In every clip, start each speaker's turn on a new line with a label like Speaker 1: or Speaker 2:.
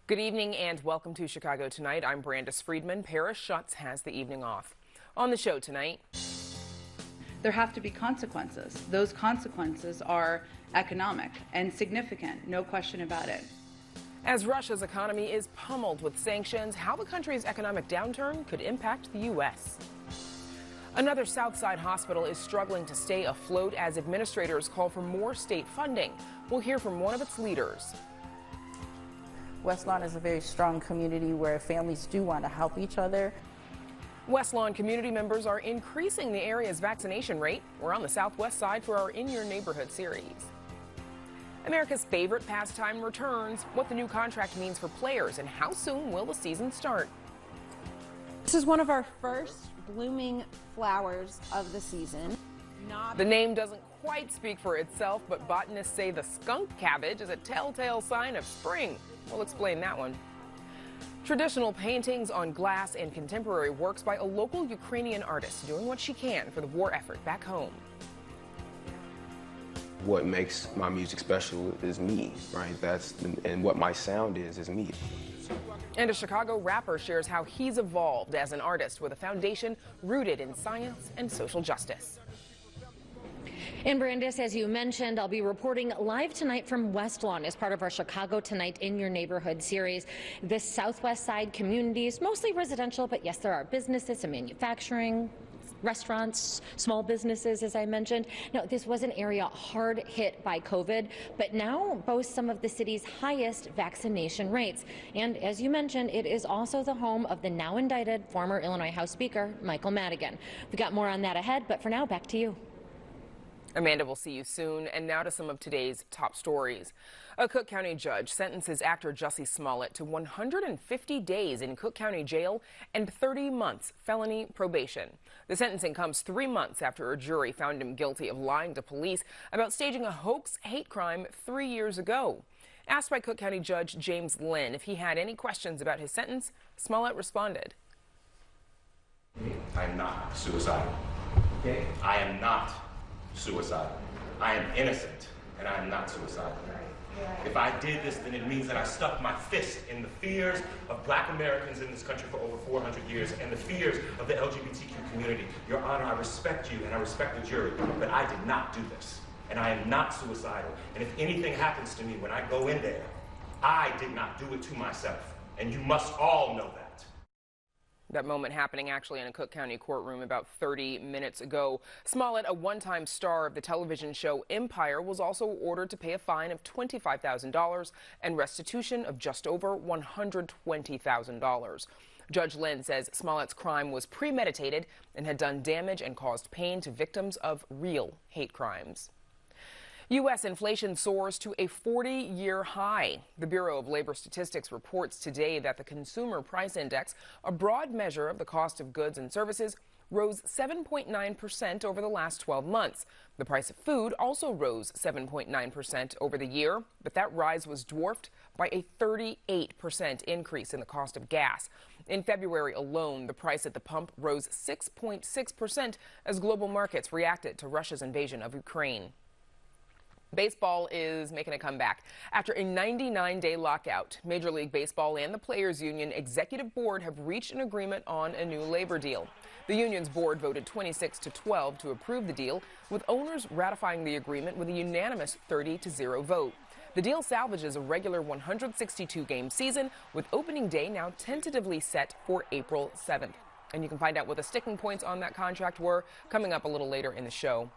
Speaker 1: Good evening and welcome to Chicago Tonight. I'm Brandis Friedman. Paris Schutz has the evening off. On the show tonight,
Speaker 2: there have to be consequences. Those consequences are economic and significant, no question about it.
Speaker 1: As Russia's economy is pummeled with sanctions, how the country's economic downturn could impact the U.S. Another Southside hospital is struggling to stay afloat as administrators call for more state funding. We'll hear from one of its leaders.
Speaker 3: West Lawn is a very strong community where families do want to help each other.
Speaker 1: West Lawn community members are increasing the area's vaccination rate. We're on the Southwest Side for our In Your Neighborhood series. America's favorite pastime returns, what the new contract means for players, and how soon will the season start.
Speaker 4: This is one of our first blooming flowers of the season.
Speaker 1: The name doesn't quite speak for itself, but botanists say the skunk cabbage is a telltale sign of spring. We'll explain that one. Traditional paintings on glass and contemporary works by a local Ukrainian artist doing what she can for the war effort back home.
Speaker 5: What makes my music special is me, right? And what my sound is me.
Speaker 1: And a Chicago rapper shares how he's evolved as an artist with a foundation rooted in science and social justice.
Speaker 6: And Brandis, as you mentioned, I'll be reporting live tonight from West Lawn as part of our Chicago Tonight in Your Neighborhood series. The Southwest Side communities, mostly residential, but yes, there are businesses and manufacturing, restaurants, small businesses, as I mentioned. Now, this was an area hard hit by COVID, but now boasts some of the city's highest vaccination rates. And as you mentioned, it is also the home of the now indicted former Illinois House Speaker, Michael Madigan. We've got more on that ahead, but for now, back to you.
Speaker 1: Amanda, will see you soon. And now to some of today's top stories. A Cook County judge sentences actor Jussie Smollett to 150 days in Cook County jail and 30 months felony probation. The sentencing comes 3 months after a jury found him guilty of lying to police about staging a hoax hate crime 3 years ago. Asked by Cook County Judge James Lynn if he had any questions about his sentence, Smollett responded.
Speaker 7: I am not suicidal. Okay. I am not suicidal. I am innocent, and I am not suicidal. If I did this, then it means that I stuck my fist in the fears of Black Americans in this country for over 400 years and the fears of the LGBTQ community. Your Honor, I respect you and I respect the jury, but I did not do this. And I am not suicidal. And if anything happens to me when I go in there, I did not do it to myself. And you must all know that.
Speaker 1: That moment happening actually in a Cook County courtroom about 30 minutes ago. Smollett, a one-time star of the television show Empire, was also ordered to pay a fine of $25,000 and restitution of just over $120,000. Judge Lynn says Smollett's crime was premeditated and had done damage and caused pain to victims of real hate crimes. U.S. inflation soars to a 40-year high. The Bureau of Labor Statistics reports today that the Consumer Price Index, a broad measure of the cost of goods and services, rose 7.9% over the last 12 months. The price of food also rose 7.9% over the year, but that rise was dwarfed by a 38% increase in the cost of gas. In February alone, the price at the pump rose 6.6% as global markets reacted to Russia's invasion of Ukraine. Baseball is making a comeback. After a 99-day lockout, Major League Baseball and the Players Union Executive Board have reached an agreement on a new labor deal. The union's board voted 26-12 to approve the deal, with owners ratifying the agreement with a unanimous 30-0 vote. The deal salvages a regular 162-game season, with opening day now tentatively set for April 7th. And you can find out what the sticking points on that contract were coming up a little later in the show.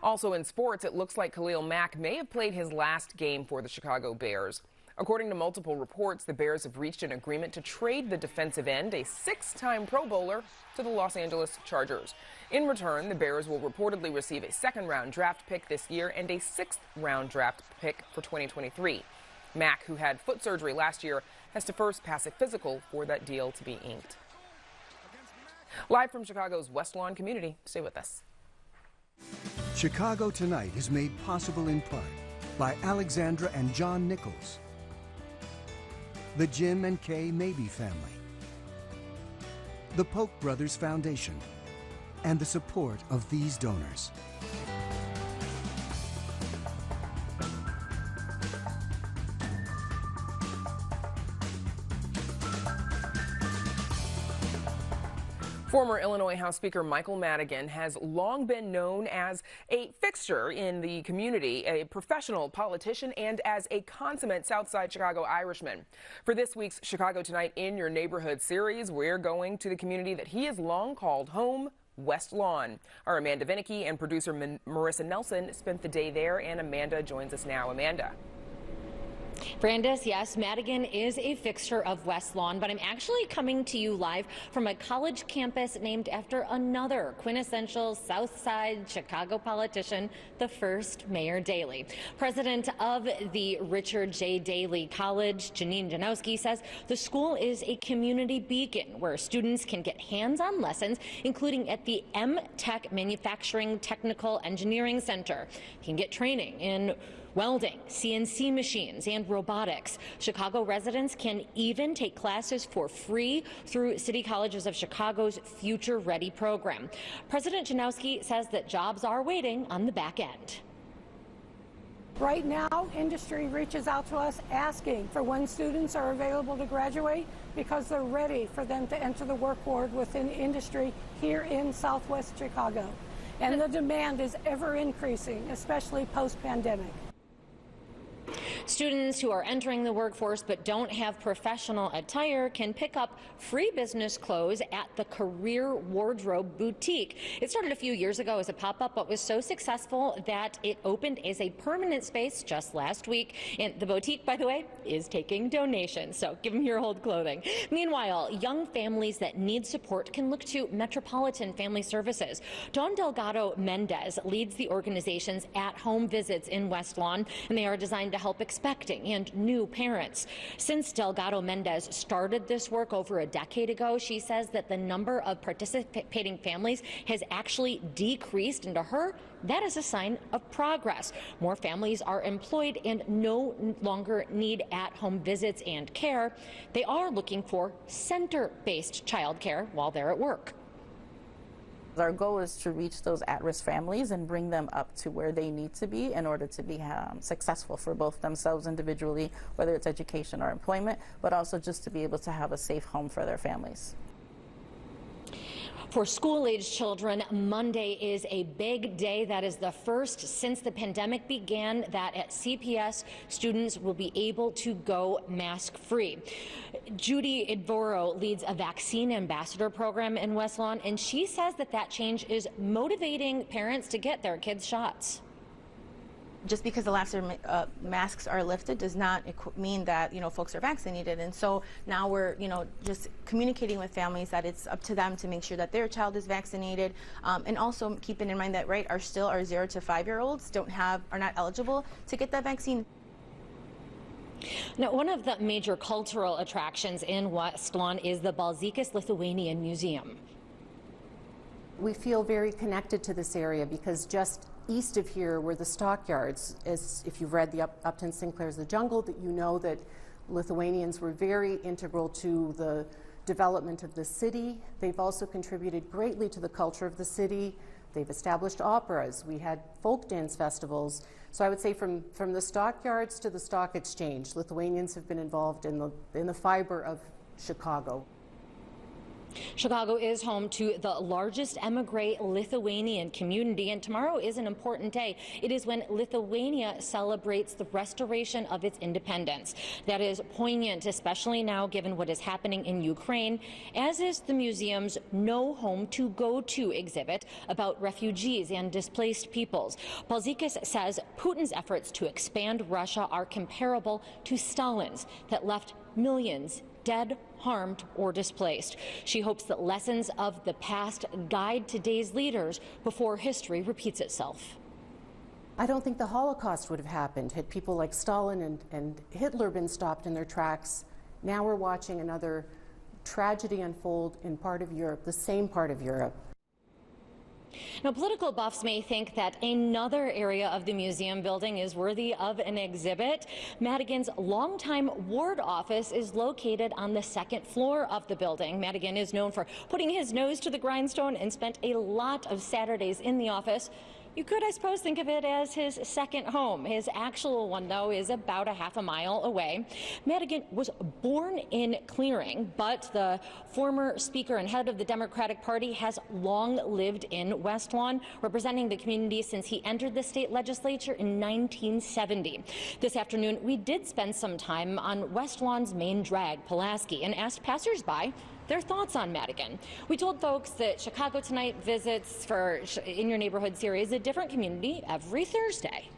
Speaker 1: Also in sports, it looks like Khalil Mack may have played his last game for the Chicago Bears. According to multiple reports, the Bears have reached an agreement to trade the defensive end, a 6-time Pro Bowler, to the Los Angeles Chargers. In return, the Bears will reportedly receive a second-round draft pick this year and a 6th-round draft pick for 2023. Mack, who had foot surgery last year, has to first pass a physical for that deal to be inked. Live from Chicago's West Lawn community, stay with us.
Speaker 8: Chicago Tonight is made possible in part by Alexandra and John Nichols, the Jim and Kay Mabey family, the Polk Brothers Foundation, and the support of these donors.
Speaker 1: Former Illinois House Speaker Michael Madigan has long been known as a fixture in the community, a professional politician, and as a consummate Southside Chicago Irishman. For this week's Chicago Tonight in Your Neighborhood series, we're going to the community that he has long called home, West Lawn. Our Amanda Vinicky and producer Marissa Nelson spent the day there, and Amanda joins us now. Amanda.
Speaker 6: Brandis, yes, Madigan is a fixture of West Lawn, but I'm actually coming to you live from a college campus named after another quintessential South Side Chicago politician, the first Mayor Daley. President of the Richard J. Daley College, Janine Janowski, says the school is a community beacon where students can get hands-on lessons, including at the M-Tech Manufacturing Technical Engineering Center. You can get training in welding, CNC machines, and robotics. Chicago residents can even take classes for free through City Colleges of Chicago's Future Ready program. President Janowski says that jobs are waiting on the back end.
Speaker 9: Right now, industry reaches out to us asking for when students are available to graduate because they're ready for them to enter the work world within industry here in Southwest Chicago. And the demand is ever increasing, especially post-pandemic.
Speaker 6: Students who are entering the workforce but don't have professional attire can pick up free business clothes at the Career Wardrobe Boutique. It started a few years ago as a pop-up, but was so successful that it opened as a permanent space just last week. And the boutique, by the way, is taking donations, so give them your old clothing. Meanwhile, young families that need support can look to Metropolitan Family Services. Dawn Delgado Mendez leads the organization's at-home visits in West Lawn, and they are designed to help expecting and new parents. Since Delgado Mendez started this work over a decade ago, she says that the number of participating families has actually decreased, and to her, that is a sign of progress. More families are employed and no longer need at-home visits and care. They are looking for center-based child care while they're at work.
Speaker 3: Our goal is to reach those at-risk families and bring them up to where they need to be in order to be successful for both themselves individually, whether it's education or employment, but also just to be able to have a safe home for their families.
Speaker 6: For school-aged children, Monday is a big day. That is the first since the pandemic began that at CPS, students will be able to go mask-free. Judy Idvoro leads a vaccine ambassador program in West Lawn, and she says that that change is motivating parents to get their kids shots.
Speaker 10: Just because the last masks are lifted does not mean that, folks are vaccinated. And so now we're, just communicating with families that it's up to them to make sure that their child is vaccinated. And also keeping in mind that, our 0 to 5-year-olds are not eligible to get that vaccine.
Speaker 6: Now, one of the major cultural attractions in West Lawn is the Balzikis Lithuanian Museum.
Speaker 11: We feel very connected to this area because just east of here were the stockyards. As if you've read the Upton Sinclair's The Jungle, that you know that Lithuanians were very integral to the development of the city. They've also contributed greatly to the culture of the city. They've established operas. We had folk dance festivals. So I would say from the stockyards to the stock exchange, Lithuanians have been involved in the fiber of Chicago.
Speaker 6: Chicago is home to the largest emigre Lithuanian community, and tomorrow is an important day. It is when Lithuania celebrates the restoration of its independence. That is poignant, especially now given what is happening in Ukraine, as is the museum's No Home to Go To exhibit about refugees and displaced peoples. Balzikis says Putin's efforts to expand Russia are comparable to Stalin's that left millions dead, harmed, or displaced. She hopes that lessons of the past guide today's leaders before history repeats itself.
Speaker 11: I don't think the Holocaust would have happened had people like Stalin and Hitler been stopped in their tracks. Now we're watching another tragedy unfold in part of Europe, the same part of Europe.
Speaker 6: Now, political buffs may think that another area of the museum building is worthy of an exhibit. Madigan's longtime ward office is located on the second floor of the building. Madigan is known for putting his nose to the grindstone and spent a lot of Saturdays in the office You could, I suppose, think of it as his second home. His actual one, though, is about a half a mile away. Madigan was born in Clearing, but the former Speaker and head of the Democratic Party has long lived in West Lawn, representing the community since he entered the state legislature in 1970. This afternoon, we did spend some time on West Lawn's main drag, Pulaski, and asked passersby their thoughts on Madigan. We told folks that Chicago Tonight visits for In Your Neighborhood series a different community every Thursday.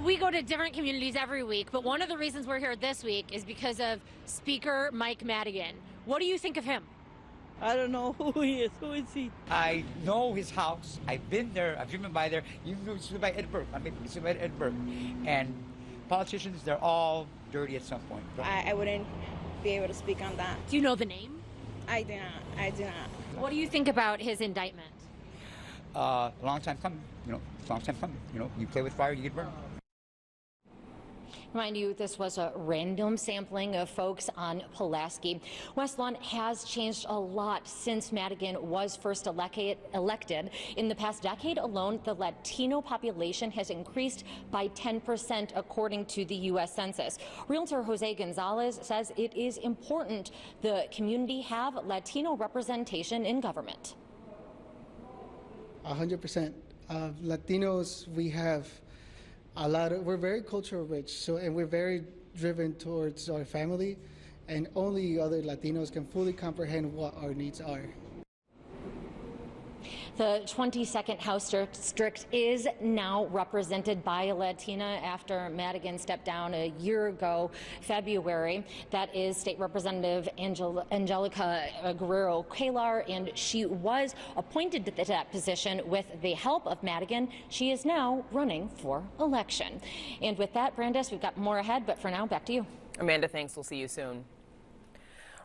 Speaker 12: We go to different communities every week, but one of the reasons we're here this week is because of Speaker Mike Madigan. What do you think of him?
Speaker 13: I don't know who he is. Who is he?
Speaker 14: I know his house. I've been there. I've driven by there. You driven by Edinburgh. I mean, it's by Edinburgh. And politicians, they're all dirty at some point.
Speaker 15: I wouldn't be able to speak on that.
Speaker 12: Do you know the name?
Speaker 15: I do not. I do not.
Speaker 12: What do you think about his indictment?
Speaker 14: Long time coming. Long time coming. You play with fire, you get burned.
Speaker 6: Remind you, this was a random sampling of folks on Pulaski. West Lawn has changed a lot since Madigan was first elected. In the past decade alone, the Latino population has increased by 10%, according to the U.S. Census. Realtor Jose Gonzalez says it is important the community have Latino representation in government.
Speaker 16: 100%. Latinos, we have we're very cultural rich, and we're very driven towards our family, and only other Latinos can fully comprehend what our needs are.
Speaker 6: The 22nd House District is now represented by a Latina after Madigan stepped down a year ago, February. That is State Representative Angelica Guerrero-Cuellar, and she was appointed to that position with the help of Madigan. She is now running for election. And with that, Brandis, we've got more ahead, but for now, back to you.
Speaker 1: Amanda, thanks. We'll see you soon.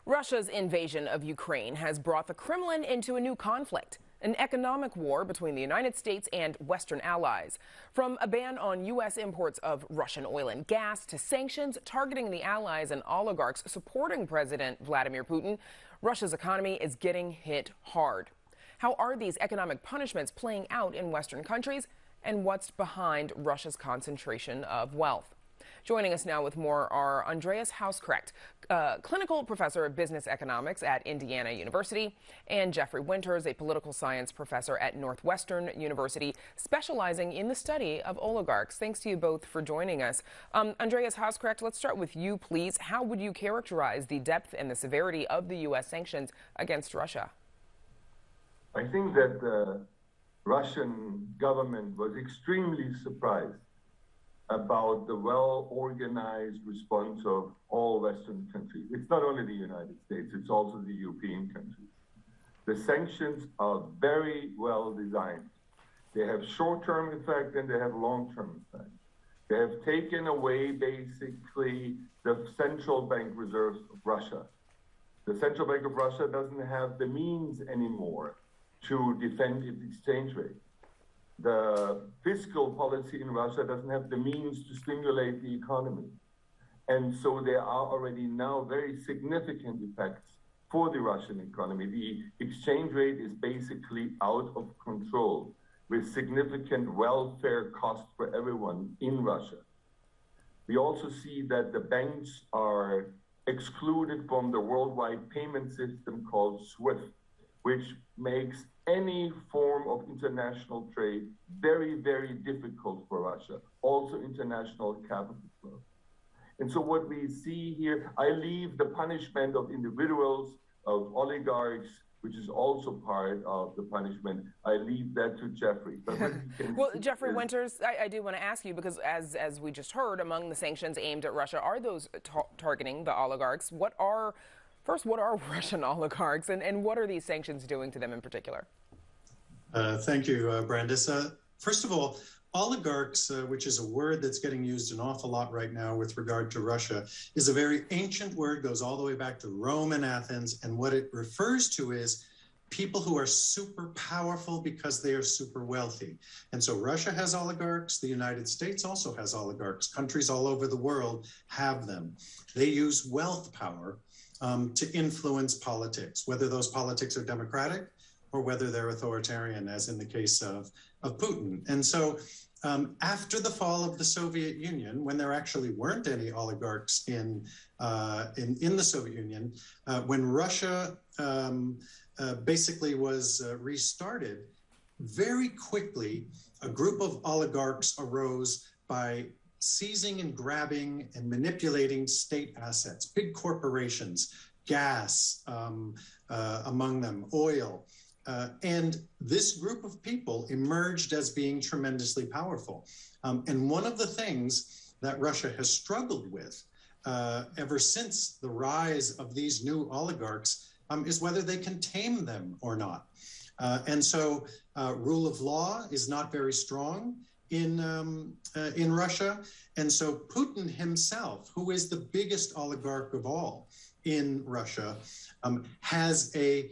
Speaker 1: Russia's invasion of Ukraine has brought the Kremlin into a new conflict. An economic war between the United States and Western allies. From a ban on U.S. imports of Russian oil and gas to sanctions targeting the allies and oligarchs supporting President Vladimir Putin, Russia's economy is getting hit hard. How are these economic punishments playing out in Western countries, and what's behind Russia's concentration of wealth? Joining us now with more are Andreas Hauskrecht, clinical professor of business economics at Indiana University, and Jeffrey Winters, a political science professor at Northwestern University, specializing in the study of oligarchs. Thanks to you both for joining us. Andreas Hauskrecht, let's start with you, please. How would you characterize the depth and the severity of the U.S. sanctions against Russia?
Speaker 17: I think that the Russian government was extremely surprised about the well-organized response of all Western countries. It's not only the United States, it's also the European countries. The sanctions are very well designed. They have short-term effect and they have long-term effect. They have taken away basically the central bank reserves of Russia. The Central Bank of Russia doesn't have the means anymore to defend its exchange rate. The fiscal policy in Russia doesn't have the means to stimulate the economy. And so there are already now very significant effects for the Russian economy. The exchange rate is basically out of control with significant welfare costs for everyone in Russia. We also see that the banks are excluded from the worldwide payment system called SWIFT, which makes any form of international trade very, very difficult for Russia, also international capital flow. And so what we see here, I leave the punishment of individuals, of oligarchs, which is also part of the punishment. I leave that to Jeffrey.
Speaker 1: Well, Jeffrey Winters, I do want to ask you, because as we just heard, among the sanctions aimed at Russia are those targeting the oligarchs. First, what are Russian oligarchs, and what are these sanctions doing to them in particular?
Speaker 18: Thank you, Brandis. First of all, oligarchs, which is a word that's getting used an awful lot right now with regard to Russia, is a very ancient word, goes all the way back to Rome and Athens, and what it refers to is people who are super powerful because they are super wealthy. And so Russia has oligarchs, the United States also has oligarchs, countries all over the world have them. They use wealth power to influence politics, whether those politics are democratic or whether they're authoritarian, as in the case of Putin. And so after the fall of the Soviet Union, when there actually weren't any oligarchs in the Soviet Union, when Russia basically was restarted, very quickly a group of oligarchs arose by seizing and grabbing and manipulating state assets, big corporations, gas among them, oil. And this group of people emerged as being tremendously powerful. And one of the things that Russia has struggled with ever since the rise of these new oligarchs is whether they can tame them or not. And so rule of law is not very strong in Russia. And so Putin himself, who is the biggest oligarch of all in Russia, has a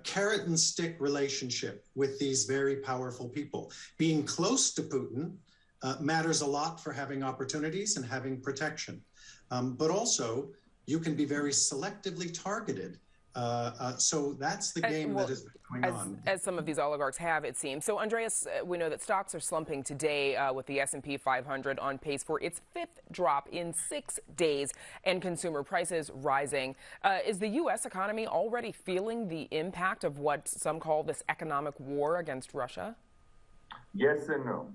Speaker 18: carrot and stick relationship with these very powerful people. Being close to Putin matters a lot for having opportunities and having protection. But also, you can be very selectively targeted. So that's the game that is going on.
Speaker 1: As some of these oligarchs have, it seems. So, Andreas, we know that stocks are slumping today with the S&P 500 on pace for its 5th drop in 6 days and consumer prices rising. Is the U.S. economy already feeling the impact of what some call this economic war against Russia?
Speaker 17: Yes and no.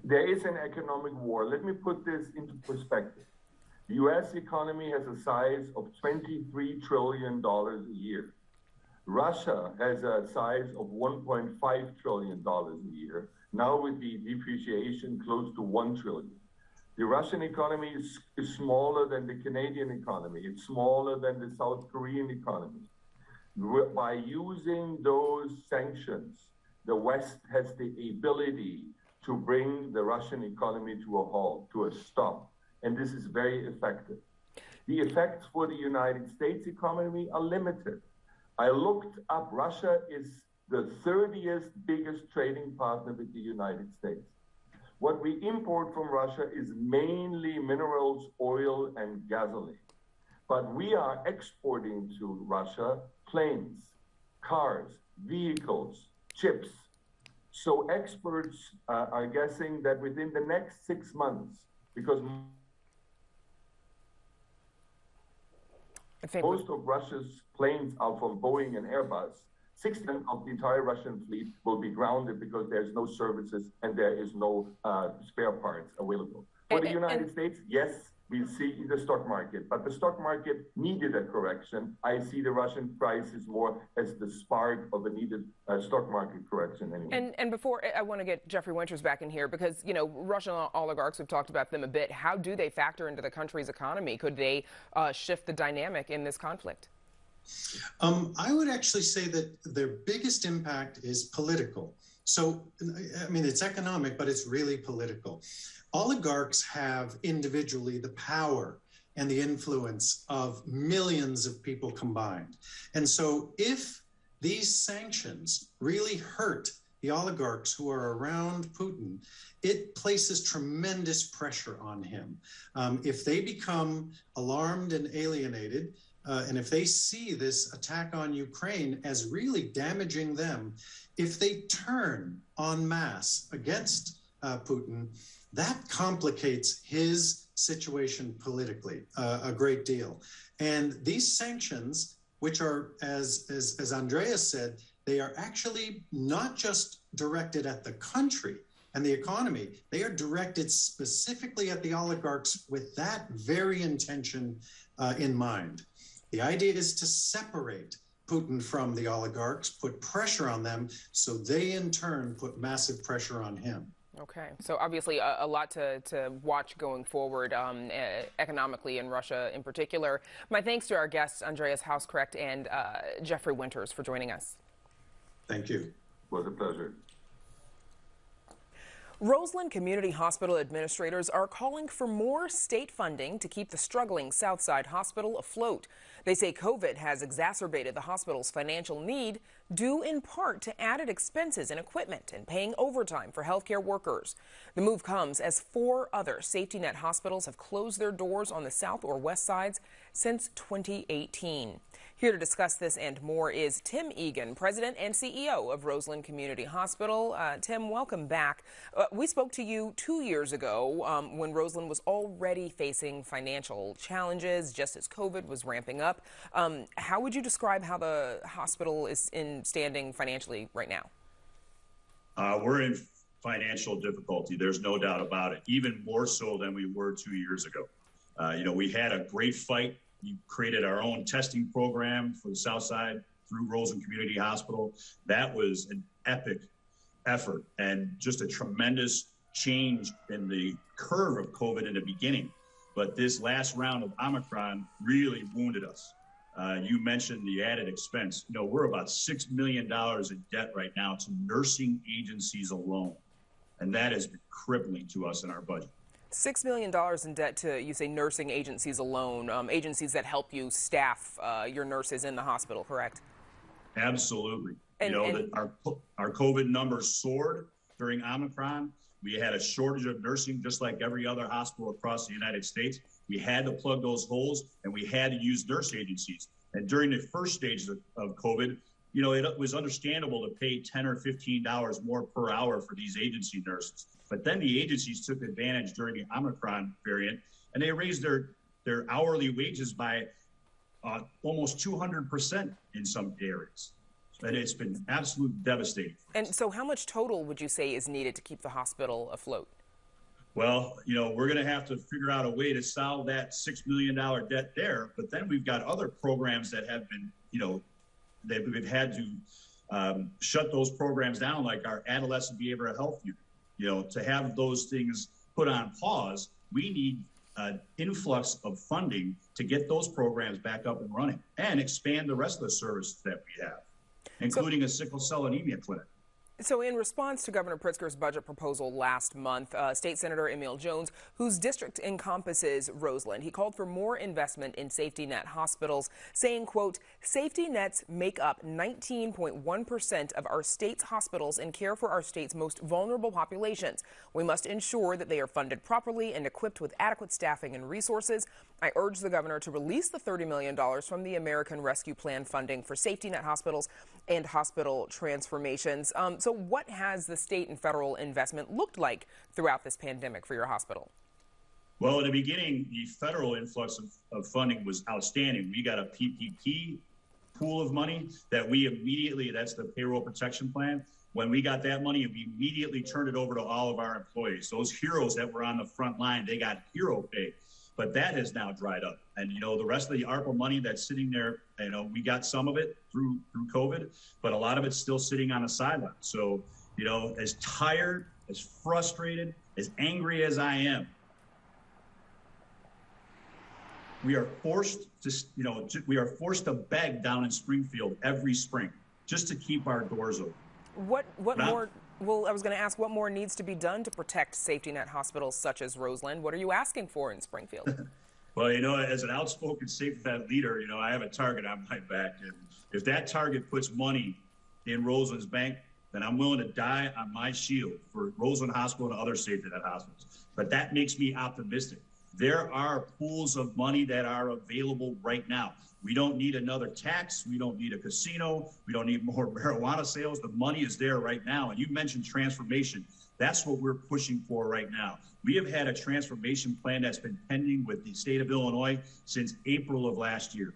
Speaker 17: There is an economic war. Let me put this into perspective. The U.S. economy has a size of $23 trillion a year. Russia has a size of $1.5 trillion a year, now with the depreciation close to $1 trillion. The Russian economy is smaller than the Canadian economy. It's smaller than the South Korean economy. By using those sanctions, the West has the ability to bring the Russian economy to a halt, to a stop. And this is very effective. The effects for the United States economy are limited. I looked up, Russia is the 30th biggest trading partner with the United States. What we import from Russia is mainly minerals, oil, and gasoline. But we are exporting to Russia planes, cars, vehicles, chips. So experts are guessing that within the next 6 months, because most of Russia's planes are from Boeing and Airbus, 60% of the entire Russian fleet will be grounded because there's no services and there is no spare parts available. For the United States, yes, we see the stock market, but the stock market needed a correction. I see the Russian prices more as the spark of a needed stock market correction anyway.
Speaker 1: And before, I want to get Jeffrey Winters back in here because, you know, Russian oligarchs, we've talked about them a bit. How do they factor into the country's economy? Could they shift the dynamic in this conflict?
Speaker 18: I would actually say that their biggest impact is political. So, I mean, it's economic, but it's really political. Oligarchs have individually the power and the influence of millions of people combined. And so if these sanctions really hurt the oligarchs who are around Putin, it places tremendous pressure on him. If they become alarmed and alienated, and if they see this attack on Ukraine as really damaging them, if they turn en masse against Putin, that complicates his situation politically a great deal. And these sanctions, which are, as Andreas said, they are actually not just directed at the country and the economy, they are directed specifically at the oligarchs with that very intention in mind. The idea is to separate Putin from the oligarchs, put pressure on them, so they in turn put massive pressure on him.
Speaker 1: Okay, so obviously a lot to watch going forward economically in Russia in particular. My thanks to our guests, Andreas Hauskrecht and Jeffrey Winters, for joining us.
Speaker 18: Thank you.
Speaker 17: It was a pleasure.
Speaker 1: Roseland Community Hospital administrators are calling for more state funding to keep the struggling Southside Hospital afloat. They say COVID has exacerbated the hospital's financial need due in part to added expenses in equipment and paying overtime for healthcare workers. The move comes as 4 other safety net hospitals have closed their doors on the south or west sides since 2018. Here to discuss this and more is Tim Egan, President and CEO of Roseland Community Hospital. Tim, welcome back. We spoke to you 2 years ago when Roseland was already facing financial challenges just as COVID was ramping up. How would you describe how the hospital is standing financially right now?
Speaker 19: We're in financial difficulty. There's no doubt about it, even more so than we were 2 years ago. We had a great fight. We created our own testing program for the South Side through Roseland Community Hospital. That was an epic effort and just a tremendous change in the curve of COVID in the beginning. But this last round of Omicron really wounded us. You mentioned the added expense. We're about $6 million in debt right now to nursing agencies alone. And that has been crippling to us in our budget.
Speaker 1: $6 million in debt to, you say, nursing agencies alone, agencies that help you staff your nurses in the hospital, correct?
Speaker 19: Absolutely. Our COVID numbers soared during Omicron. We had a shortage of nursing, just like every other hospital across the United States. We had to plug those holes, and we had to use nurse agencies. And during the first stages of COVID, it was understandable to pay $10 or $15 more per hour for these agency nurses. But then the agencies took advantage during the Omicron variant, and they raised their hourly wages by almost 200% in some areas. And it's been absolutely devastating.
Speaker 1: And so how much total would you say is needed to keep the hospital afloat?
Speaker 19: Well, we're going to have to figure out a way to solve that $6 million debt there. But then we've got other programs that have been, that we've had to shut those programs down, like our adolescent behavioral health unit. To have those things put on pause, we need an influx of funding to get those programs back up and running and expand the rest of the services that we have, including a sickle cell anemia clinic.
Speaker 1: So in response to Governor Pritzker's budget proposal last month, State Senator Emil Jones, whose district encompasses Roseland, he called for more investment in safety net hospitals, saying, quote, safety nets make up 19.1% of our state's hospitals and care for our state's most vulnerable populations. We must ensure that they are funded properly and equipped with adequate staffing and resources. I urge the governor to release the $30 million from the American Rescue Plan funding for safety net hospitals and hospital transformations. So what has the state and federal investment looked like throughout this pandemic for your hospital?
Speaker 19: Well, in the beginning, the federal influx of funding was outstanding. We got a PPP pool of money that we immediately, that's the payroll protection plan. When we got that money, we immediately turned it over to all of our employees. Those heroes that were on the front line, they got hero pay. But that has now dried up. And, the rest of the ARPA money that's sitting there, we got some of it through COVID, but a lot of it's still sitting on the sideline. So, as tired, as frustrated, as angry as I am, we are forced to beg down in Springfield every spring just to keep our doors open.
Speaker 1: What more? Well, I was going to ask what more needs to be done to protect safety net hospitals such as Roseland. What are you asking for in Springfield?
Speaker 19: Well, as an outspoken safety net leader, I have a target on my back. And if that target puts money in Roseland's bank, then I'm willing to die on my shield for Roseland Hospital and other safety net hospitals. But that makes me optimistic. There are pools of money that are available right now. We don't need another tax. We don't need a casino. We don't need more marijuana sales. The money is there right now. And you mentioned transformation. That's what we're pushing for right now. We have had a transformation plan that's been pending with the state of Illinois since April of last year.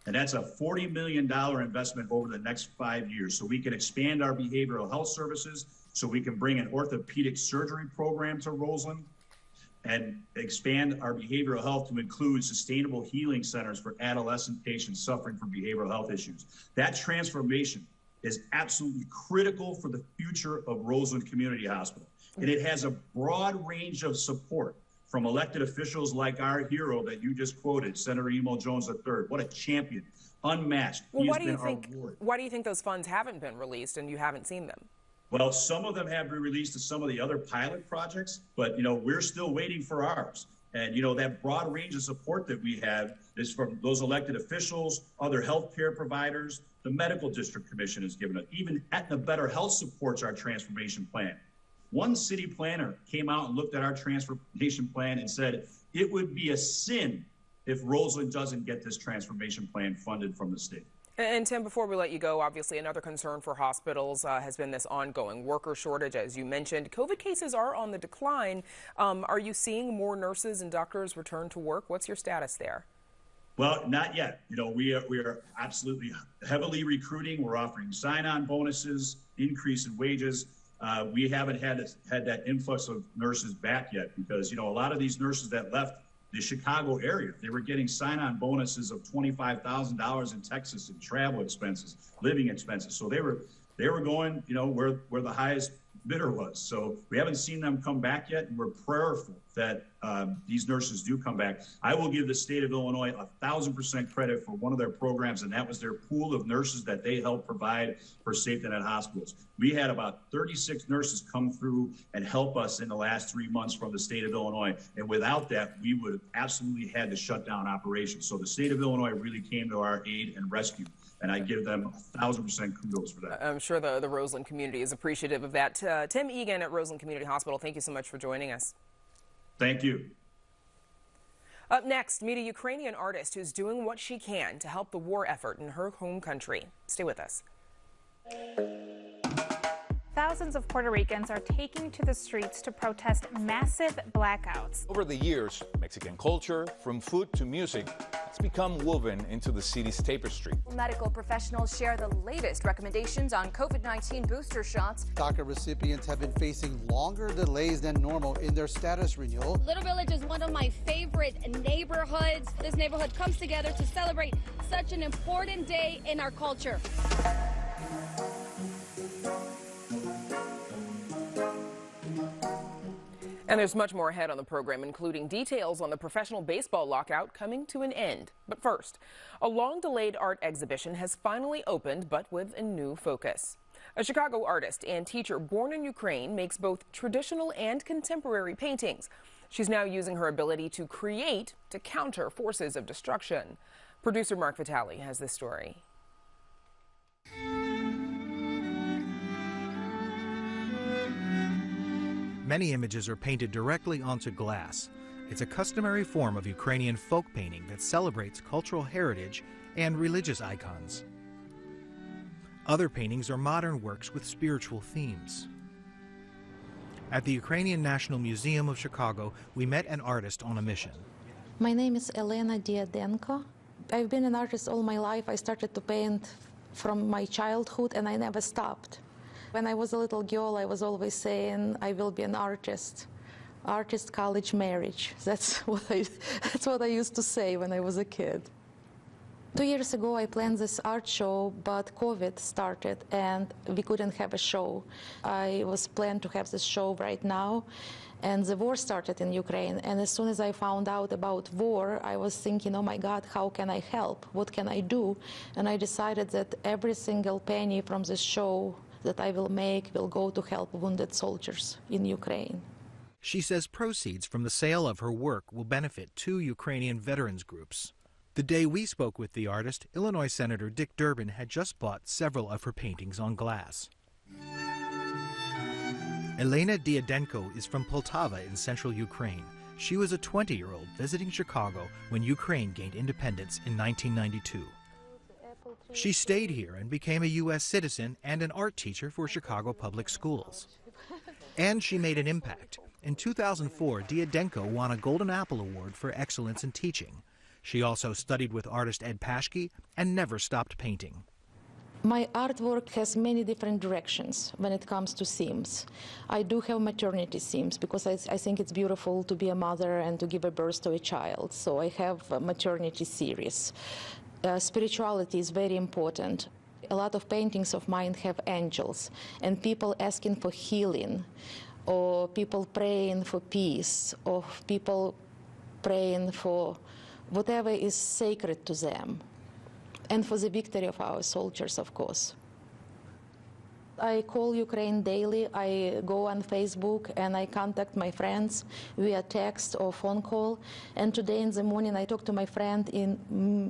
Speaker 19: And that's a $40 million investment over the next 5 years. So we can expand our behavioral health services, so we can bring an orthopedic surgery program to Roseland, and expand our behavioral health to include sustainable healing centers for adolescent patients suffering from behavioral health issues. That transformation is absolutely critical for the future of Roseland Community Hospital. And it has a broad range of support from elected officials like our hero that you just quoted, Senator Emil Jones III. What a champion, unmatched.
Speaker 1: Well, why do you think those funds haven't been released and you haven't seen them?
Speaker 19: Well, some of them have been released to some of the other pilot projects, but we're still waiting for ours. And, you know, that broad range of support that we have is from those elected officials, other healthcare providers, the Medical District Commission has given it. Even Aetna Better Health supports our transformation plan. One city planner came out and looked at our transformation plan and said, it would be a sin if Roseland doesn't get this transformation plan funded from the state.
Speaker 1: And Tim, before we let you go, obviously another concern for hospitals has been this ongoing worker shortage, as you mentioned. COVID cases are on the decline. Are you seeing more nurses and doctors return to work? What's your status there?
Speaker 19: Well, not yet. You know, we are absolutely heavily recruiting. We're offering sign-on bonuses, increase in wages. We haven't had that influx of nurses back yet because, you know, a lot of these nurses that left the Chicago area, they were getting sign-on bonuses of $25,000 in Texas in travel expenses, living expenses. So they were going, you know, where the highest bidder was. So we haven't seen them come back yet, and we're prayerful that these nurses do come back. I will give the state of Illinois 1,000% credit for one of their programs, and that was their pool of nurses that they helped provide for safety net hospitals. We had about 36 nurses come through and help us in the last 3 months from the state of Illinois. And without that, we would have absolutely had to shut down operations. So the state of Illinois really came to our aid and rescue. And I give them 1,000% kudos for that.
Speaker 1: I'm sure the Roseland community is appreciative of that. Tim Egan at Roseland Community Hospital, thank you so much for joining us.
Speaker 19: Thank you.
Speaker 1: Up next, meet a Ukrainian artist who's doing what she can to help the war effort in her home country. Stay with us.
Speaker 20: Thousands of Puerto Ricans are taking to the streets to protest massive blackouts.
Speaker 21: Over the years, Mexican culture, from food to music, has become woven into the city's tapestry.
Speaker 22: Medical professionals share the latest recommendations on COVID-19 booster shots.
Speaker 23: DACA recipients have been facing longer delays than normal in their status renewal.
Speaker 24: Little Village is one of my favorite neighborhoods. This neighborhood comes together to celebrate such an important day in our culture.
Speaker 1: And there's much more ahead on the program, including details on the professional baseball lockout coming to an end. But first, a long-delayed art exhibition has finally opened, but with a new focus. A Chicago artist and teacher born in Ukraine makes both traditional and contemporary paintings. She's now using her ability to create to counter forces of destruction. Producer Mark Vitale has this story.
Speaker 25: Many images are painted directly onto glass. It's a customary form of Ukrainian folk painting that celebrates cultural heritage and religious icons. Other paintings are modern works with spiritual themes. At the Ukrainian National Museum of Chicago, we met an artist on a mission.
Speaker 26: My name is Elena Diadenko. I've been an artist all my life. I started to paint from my childhood and I never stopped. When I was a little girl, I was always saying, I will be an artist. Artist, college, marriage. That's what I used to say when I was a kid. 2 years ago, I planned this art show, but COVID started and we couldn't have a show. I was planned to have this show right now, and the war started in Ukraine. And as soon as I found out about war, I was thinking, oh my God, how can I help? What can I do? And I decided that every single penny from this show that I will make will go to help wounded soldiers in Ukraine.
Speaker 25: She says proceeds from the sale of her work will benefit 2 Ukrainian veterans groups. The day we spoke with the artist, Illinois Senator Dick Durbin had just bought several of her paintings on glass. Elena Diadenko is from Poltava in central Ukraine. She was a 20-year-old visiting Chicago when Ukraine gained independence in 1992. She stayed here and became a U.S. citizen and an art teacher for Chicago public schools. And she made an impact. In 2004, Diadenko won a Golden Apple Award for excellence in teaching. She also studied with artist Ed Paschke and never stopped painting.
Speaker 26: My artwork has many different directions when it comes to themes. I do have maternity themes because I think it's beautiful to be a mother and to give a birth to a child. So I have a maternity series. Spirituality is very important. A lot of paintings of mine have angels and people asking for healing, or people praying for peace, or people praying for whatever is sacred to them, and for the victory of our soldiers, of course. I call Ukraine daily. I go on Facebook and I contact my friends via text or phone call. And today in the morning I talked to my friend in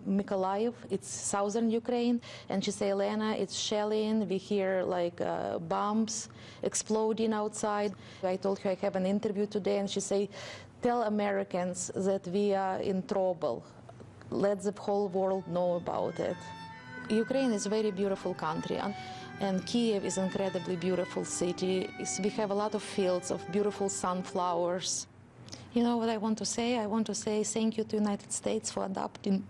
Speaker 26: Mykolaiv, it's southern Ukraine, and she said, Elena, it's shelling. We hear like bombs exploding outside. I told her I have an interview today, and she said, tell Americans that we are in trouble. Let the whole world know about it. Ukraine is a very beautiful country. And Kiev is an incredibly beautiful city. We have a lot of fields of beautiful sunflowers. You know what I want to say? I want to say thank you to the United States for adopting.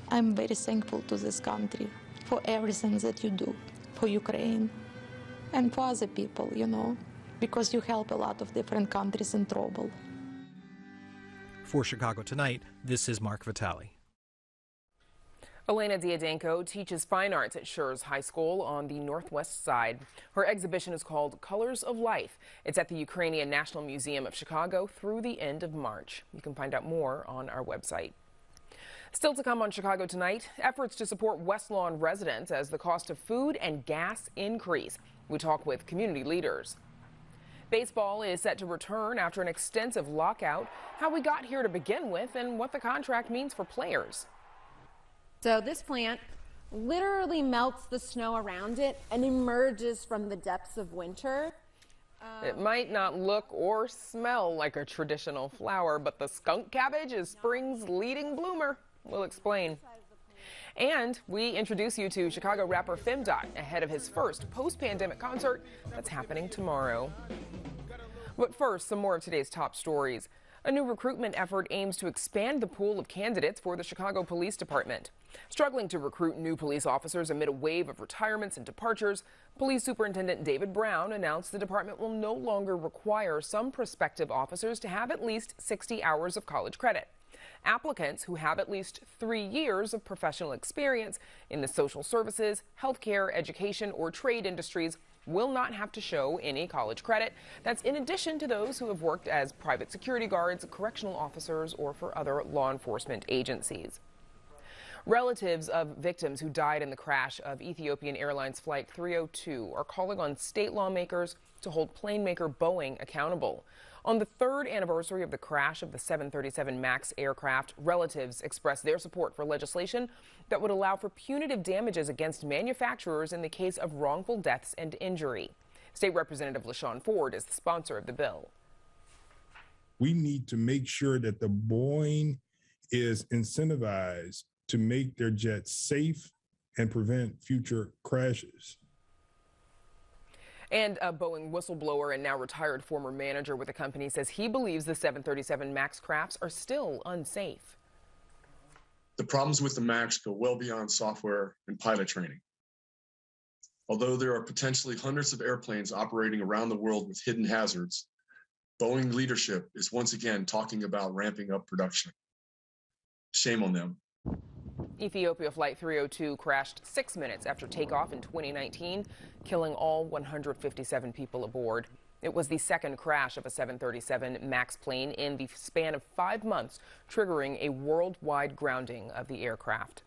Speaker 26: I'm very thankful to this country for everything that you do for Ukraine and for other people, you know, because you help a lot of different countries in trouble.
Speaker 25: For Chicago Tonight, this is Mark Vitale.
Speaker 1: Elena Diadenko teaches fine arts at Schurz High School on the Northwest Side. Her exhibition is called Colors of Life. It's at the Ukrainian National Museum of Chicago through the end of March. You can find out more on our website. Still to come on Chicago Tonight, efforts to support West Lawn residents as the cost of food and gas increase. We talk with community leaders. Baseball is set to return after an extensive lockout, how we got here to begin with, and what the contract means for players.
Speaker 2: So this plant literally melts the snow around it and emerges from the depths of winter.
Speaker 1: It might not look or smell like a traditional flower, but the skunk cabbage is spring's leading bloomer. We'll explain. And we introduce you to Chicago rapper Femdot ahead of his first post-pandemic concert that's happening tomorrow. But first, some more of today's top stories. A new recruitment effort aims to expand the pool of candidates for the Chicago Police Department. Struggling to recruit new police officers amid a wave of retirements and departures, Police Superintendent David Brown announced the department will no longer require some prospective officers to have at least 60 hours of college credit. Applicants who have at least 3 years of professional experience in the social services, healthcare, education, or trade industries will not have to show any college credit. That's in addition to those who have worked as private security guards, correctional officers, or for other law enforcement agencies. Relatives of victims who died in the crash of Ethiopian Airlines Flight 302 are calling on state lawmakers to hold plane maker Boeing accountable. On the third anniversary of the crash of the 737 MAX aircraft, relatives expressed their support for legislation that would allow for punitive damages against manufacturers in the case of wrongful deaths and injury. State Representative LaShawn Ford is the sponsor of the bill.
Speaker 4: We need to make sure that the Boeing is incentivized to make their jets safe and prevent future crashes.
Speaker 1: And a Boeing whistleblower and now retired former manager with the company says he believes the 737 MAX crafts are still unsafe.
Speaker 5: The problems with the MAX go well beyond software and pilot training. Although there are potentially hundreds of airplanes operating around the world with hidden hazards, Boeing leadership is once again talking about ramping up production. Shame on them.
Speaker 1: Ethiopia Flight 302 crashed 6 minutes after takeoff in 2019, killing all 157 people aboard. It was the second crash of a 737 MAX plane in the span of 5 months, triggering a worldwide grounding of the aircraft.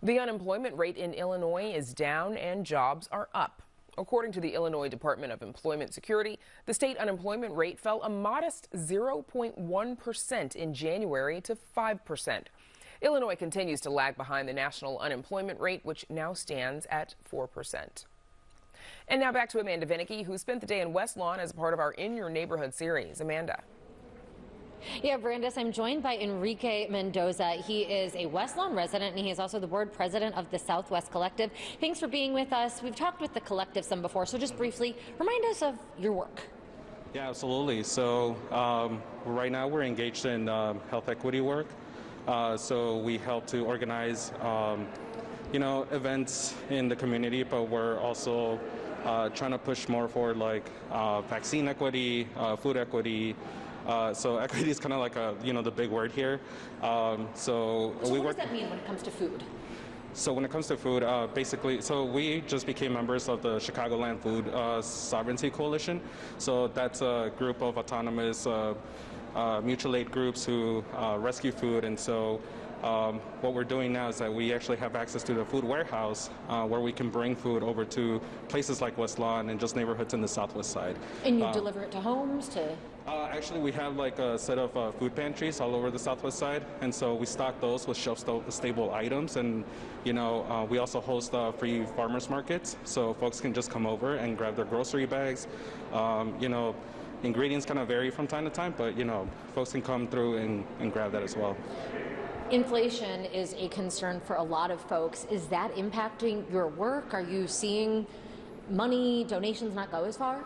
Speaker 1: The unemployment rate in Illinois is down and jobs are up. According to the Illinois Department of Employment Security, the state unemployment rate fell a modest 0.1% in January to 5%. Illinois continues to lag behind the national unemployment rate, which now stands at 4%. And now back to Amanda Vinicky, who spent the day in West Lawn as a part of our In Your Neighborhood series. Amanda.
Speaker 6: Yeah, Brandis, I'm joined by Enrique Mendoza. He is a West Lawn resident, and he is also the board president of the Southwest Collective. Thanks for being with us. We've talked with the collective some before, so just briefly, remind us of your work.
Speaker 7: Yeah, absolutely. So right now we're engaged in health equity work. So we help to organize, events in the community, but we're also trying to push more for like vaccine equity, food equity. So equity is kind of like the big word here.
Speaker 6: So what does that mean when it comes to food?
Speaker 7: So when it comes to food, basically, so we just became members of the Chicagoland Food Sovereignty Coalition. So that's a group of autonomous mutual aid groups who rescue food, and so what we're doing now is that we actually have access to the food warehouse where we can bring food over to places like West Lawn and just neighborhoods in the southwest side.
Speaker 6: And you deliver it to homes, to?
Speaker 7: Actually, we have like a set of food pantries all over the southwest side, and so we stock those with shelf-stable items. And we also host free farmers markets, so folks can just come over and grab their grocery bags. Ingredients kind of vary from time to time, but folks can come through and grab that as well.
Speaker 6: Inflation is a concern for a lot of folks. Is that impacting your work? Are you seeing money, donations not go as far?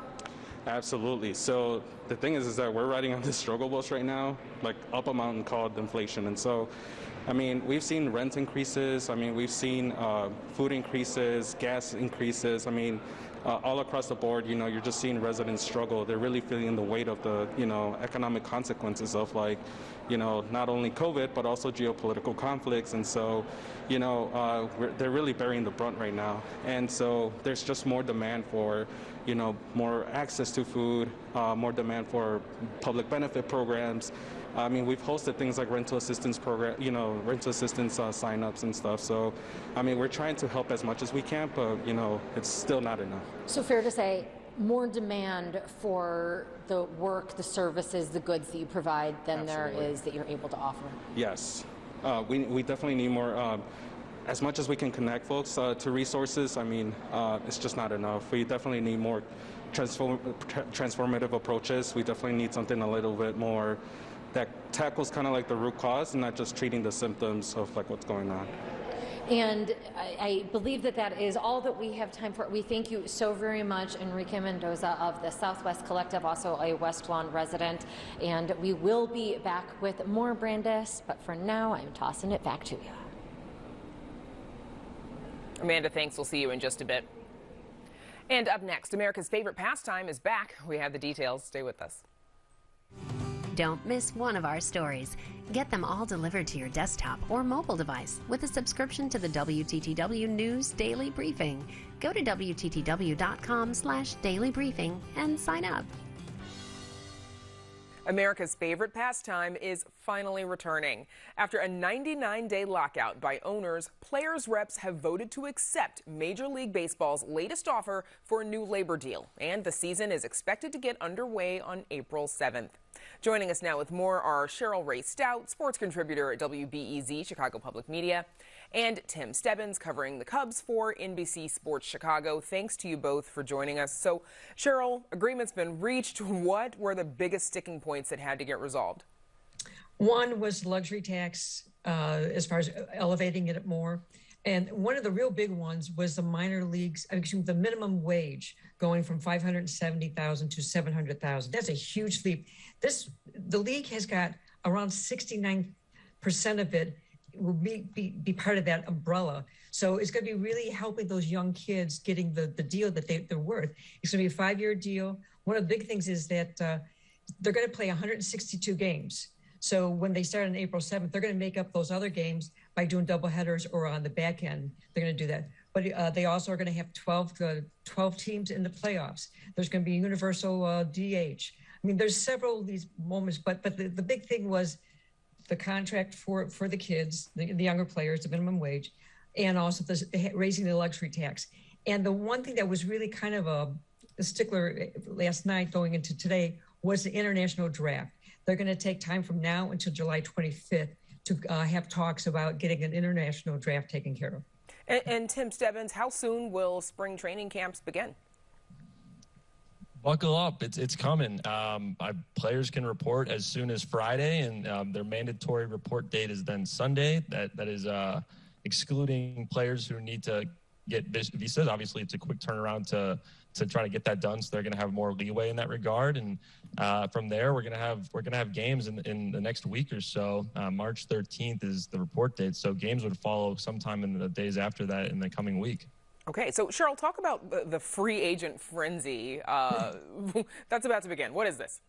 Speaker 7: Absolutely. So the thing is that we're riding on this struggle bus right now, like up a mountain called inflation. And so, we've seen rent increases. We've seen food increases, gas increases. All across the board, you're just seeing residents struggle. They're really feeling the weight of the, economic consequences of not only COVID, but also geopolitical conflicts. And so, they're really bearing the brunt right now. And so there's just more demand for, more access to food, more demand for public benefit programs. We've hosted things like rental assistance program, rental assistance signups and stuff. So, we're trying to help as much as we can, but, it's still not enough.
Speaker 6: So fair to say, more demand for the work, the services, the goods that you provide than
Speaker 7: Absolutely.
Speaker 6: There is that you're able to offer?
Speaker 7: Yes. We definitely need more. As much as we can connect folks to resources, it's just not enough. We definitely need more transformative approaches. We definitely need something a little bit more that tackles kind of like the root cause and not just treating the symptoms of like what's going on.
Speaker 6: And I believe that is all that we have time for. We thank you so very much, Enrique Mendoza of the Southwest Collective, also a West Lawn resident. And we will be back with more Brandis, but for now, I'm tossing it back to you.
Speaker 1: Amanda, thanks. We'll see you in just a bit. And up next, America's favorite pastime is back. We have the details. Stay with us.
Speaker 3: Don't miss one of our stories. Get them all delivered to your desktop or mobile device with a subscription to the WTTW News Daily Briefing. Go to WTTW.com/dailybriefing and sign up.
Speaker 1: America's favorite pastime is finally returning. After a 99-day lockout by owners, players' reps have voted to accept Major League Baseball's latest offer for a new labor deal, and the season is expected to get underway on April 7th. Joining us now with more are Cheryl Ray Stout, sports contributor at WBEZ Chicago Public Media, and Tim Stebbins, covering the Cubs for NBC Sports Chicago. Thanks to you both for joining us. So, Cheryl, agreement's been reached. What were the biggest sticking points that had to get resolved?
Speaker 8: One was luxury tax, as far as elevating it more. And one of the real big ones was the minor leagues, the minimum wage going from $570,000 to $700,000. That's a huge leap. The league has got around 69% of it will be part of that umbrella. So it's going to be really helping those young kids getting the deal that they're worth. It's going to be a 5-year deal. One of the big things is that they're going to play 162 games. So when they start on April 7th, they're going to make up those other games by doing doubleheaders or on the back end. They're going to do that. But they also are going to have 12 teams in the playoffs. There's going to be universal DH. There's several of these moments, but the big thing was the contract for the kids, the younger players, the minimum wage, and also raising the luxury tax. And the one thing that was really kind of a stickler last night going into today was the international draft. They're going to take time from now until July 25th to have talks about getting an international draft taken care of.
Speaker 1: And Tim Stebbins, how soon will spring training camps begin?
Speaker 9: Buckle up, it's coming. Players can report as soon as Friday, and their mandatory report date is then Sunday. That is excluding players who need to get visas. Obviously, it's a quick turnaround to try to get that done, so they're going to have more leeway in that regard. And from there, we're going to have games in the next week or so. March 13th is the report date, so games would follow sometime in the days after that in the coming week.
Speaker 1: Okay, so Cheryl, talk about the free agent frenzy that's about to begin. What is this?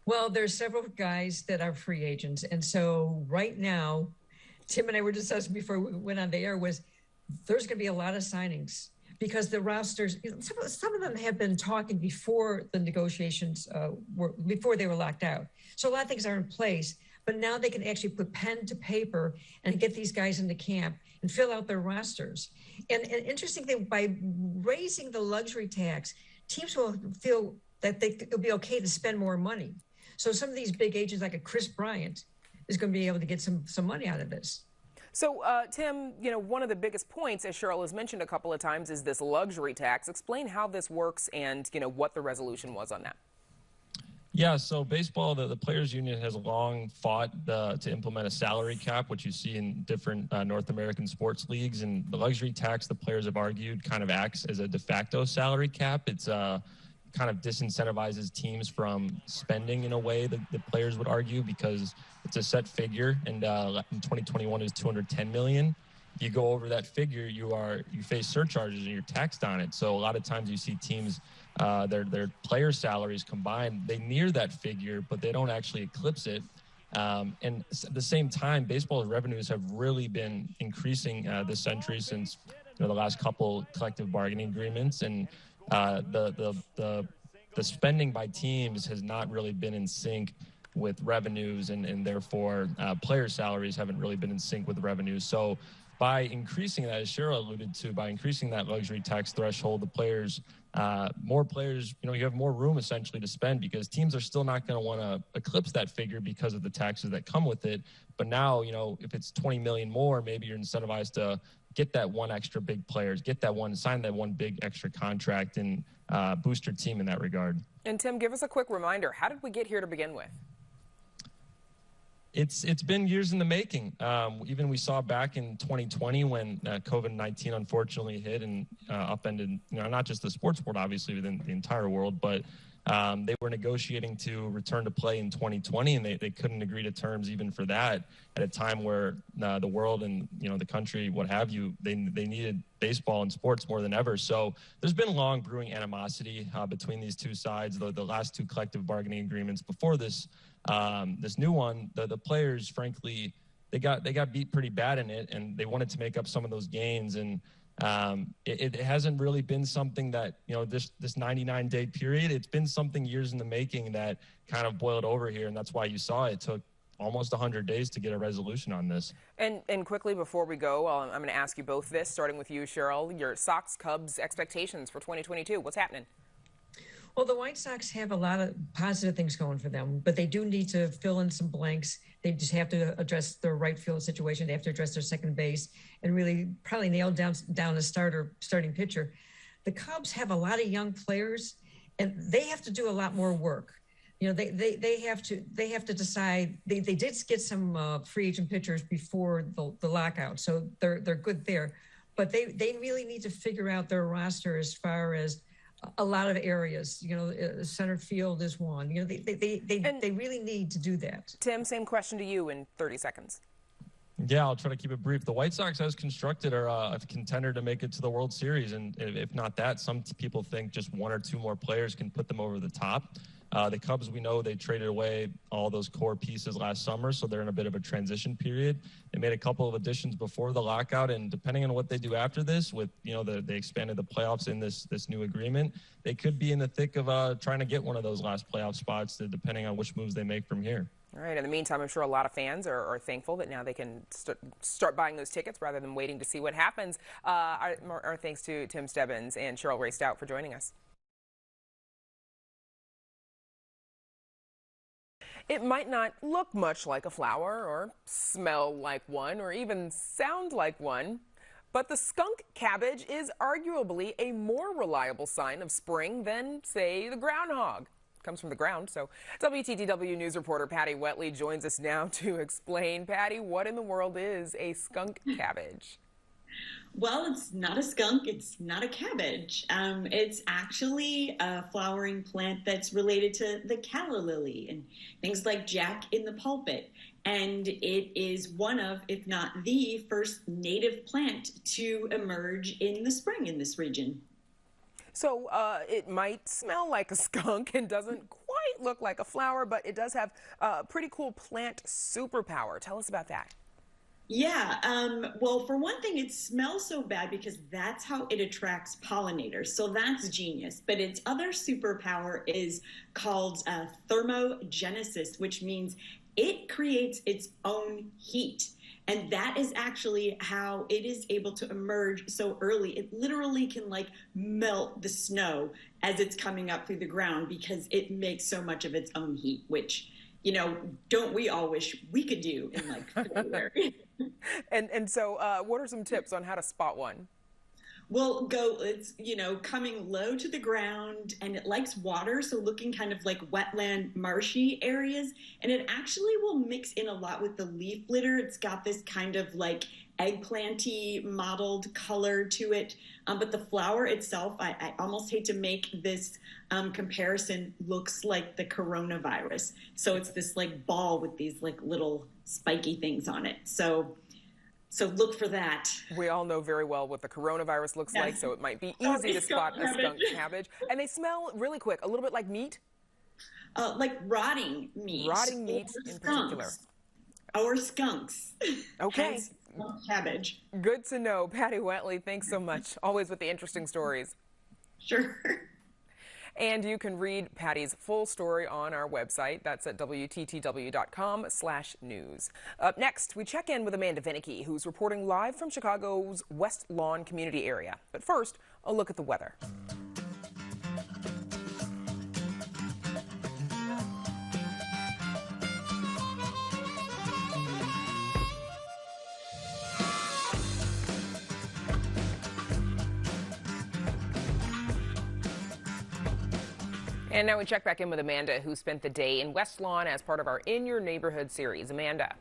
Speaker 8: Well, there's several guys that are free agents, and so right now, Tim and I were discussing before we went on the air was there's going to be a lot of signings because the rosters, some of them have been talking before the negotiations before they were locked out. So a lot of things are in place, but now they can actually put pen to paper and get these guys into camp and fill out their rosters. And an interesting thing, by raising the luxury tax, teams will feel that it'll be okay to spend more money. So some of these big agents like a Chris Bryant is going to be able to get some money out of this.
Speaker 1: So, Tim, one of the biggest points, as Cheryl has mentioned a couple of times, is this luxury tax. Explain how this works and, what the resolution was on that.
Speaker 9: Yeah, so baseball, the Players Union has long fought to implement a salary cap, which you see in different North American sports leagues. And the luxury tax, the players have argued, kind of acts as a de facto salary cap. It's kind of disincentivizes teams from spending in a way that the players would argue, because it's a set figure, and in 2021 is $210 million. If you go over that figure, you face surcharges and you're taxed on it. So a lot of times you see teams, their player salaries combined, they near that figure, but they don't actually eclipse it. And at the same time, baseball's revenues have really been increasing this century since the last couple collective bargaining agreements, and the spending by teams has not really been in sync with revenues, and therefore player salaries haven't really been in sync with revenues. So by increasing that, as Cheryl alluded to, by increasing that luxury tax threshold, the players, more players, you have more room essentially to spend, because teams are still not going to want to eclipse that figure because of the taxes that come with it. But now, if it's 20 million more, maybe you're incentivized to get that one extra big player, sign that one big extra contract, and boost your team in that regard. And
Speaker 1: Tim, give us a quick reminder. How did we get here to begin with?
Speaker 9: It's been years in the making. Even we saw back in 2020 when COVID-19 unfortunately hit and upended, not just the sports world, obviously, within the entire world, but they were negotiating to return to play in 2020, and they couldn't agree to terms even for that at a time where the world and the country, what have you, they needed baseball and sports more than ever. So there's been long brewing animosity between these two sides. The last two collective bargaining agreements before this new one, the players, frankly, they got beat pretty bad in it, and they wanted to make up some of those gains. And it hasn't really been something that, this 99-day period, it's been something years in the making that kind of boiled over here. And that's why you saw it took almost 100 days to get a resolution on this.
Speaker 1: And quickly before we go, I'm going to ask you both this, starting with you, Cheryl, your Sox Cubs expectations for 2022. What's happening?
Speaker 8: Well, the White Sox have a lot of positive things going for them, but they do need to fill in some blanks. They just have to address their right field situation. They have to address their second base and really probably nail down a starting pitcher. The Cubs have a lot of young players, and they have to do a lot more work. They have to decide. They did get some free agent pitchers before the lockout, so they're good there. But they really need to figure out their roster as far as a lot of areas. Center field is one. They really need to do that.
Speaker 1: Tim, same question to you in 30 seconds.
Speaker 9: Yeah, I'll try to keep it brief. The White Sox, as constructed, are a contender to make it to the World Series. And if not that, some people think just one or two more players can put them over the top. The Cubs, we know they traded away all those core pieces last summer, so they're in a bit of a transition period. They made a couple of additions before the lockout, and depending on what they do after this, with they expanded the playoffs in this new agreement, they could be in the thick of trying to get one of those last playoff spots, depending on which moves they make from here.
Speaker 1: All right. In the meantime, I'm sure a lot of fans are thankful that now they can start buying those tickets rather than waiting to see what happens. Our thanks to Tim Stebbins and Cheryl Ray Stout for joining us. It might not look much like a flower or smell like one or even sound like one, but the skunk cabbage is arguably a more reliable sign of spring than, say, the groundhog. Comes from the ground. So WTTW news reporter Patty Wetley joins us now to explain. Patty, what in the world is a skunk cabbage?
Speaker 10: Well, it's not a skunk. It's not a cabbage. It's actually a flowering plant that's related to the calla lily and things like Jack in the pulpit. And it is one of, if not the first native plant to emerge in the spring in this region.
Speaker 1: So it might smell like a skunk and doesn't quite look like a flower, but it does have a pretty cool plant superpower. Tell us about that.
Speaker 10: Yeah, well, for one thing, it smells so bad because that's how it attracts pollinators. So that's genius. But its other superpower is called thermogenesis, which means it creates its own heat. And that is actually how it is able to emerge so early. It literally can like melt the snow as it's coming up through the ground because it makes so much of its own heat, which, you know, don't we all wish we could do in like February?
Speaker 1: And so what are some tips on how to spot one?
Speaker 10: Well, it's, you know, coming low to the ground, and it likes water, so looking kind of like wetland, marshy areas. And it actually will mix in a lot with the leaf litter. It's got this kind of like eggplanty mottled color to it. But the flower itself, I almost hate to make this comparison, looks like the coronavirus. So it's this like ball with these like little spiky things on it. So look for that.
Speaker 1: We all know very well what the coronavirus looks like, so it might be easy to spot a skunk cabbage. And they smell really quick, a little bit like meat?
Speaker 10: Like rotting meat.
Speaker 1: Rotting meat in particular.
Speaker 10: Or skunks.
Speaker 1: Okay.
Speaker 10: Cabbage.
Speaker 1: Good to know. Patty Wentley, thanks so much. Always with the interesting stories.
Speaker 10: Sure.
Speaker 1: And you can read Patty's full story on our website. That's at WTTW.com/news. Up next, we check in with Amanda Vinicky, who's reporting live from Chicago's West Lawn community area. But first, a look at the weather. And now we check back in with Amanda, who spent the day in West Lawn as part of our In Your Neighborhood series. Amanda.